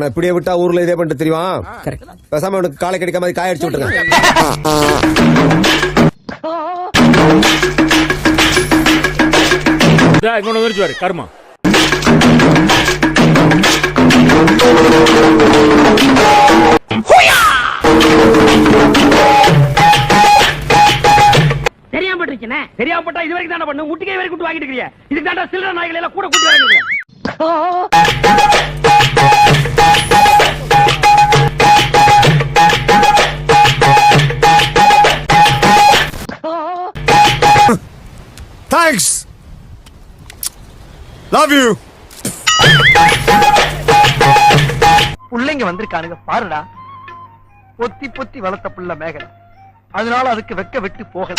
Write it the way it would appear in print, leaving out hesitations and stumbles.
இவனை இப்படியே விட்டா ஊர்ல இதே பண்ணிட்டு தெரியுமா? பேசாம அவனுக்கு காலை கிடைக்காம காய அடிச்சு விட்டுருங்க. கர்மா தெரியாம இது வரைக்கும் தானே பண்ணு முட்டிக்கை வரைக்கும் கூட்டு வாங்கிட்டு இருக்கீங்க. இதுக்கு தாண்டா சில்லற நாய்களை எல்லாம் கூட கூட்டி வாங்கிட்டு. Thanks. Love you. புள்ளைங்க வந்திருக்கானுங்க பாருடா. பொத்தி பொத்தி வளர்த்த புள்ள மேகலை, அதனால அதுக்கு வெக்க விட்டு போகல.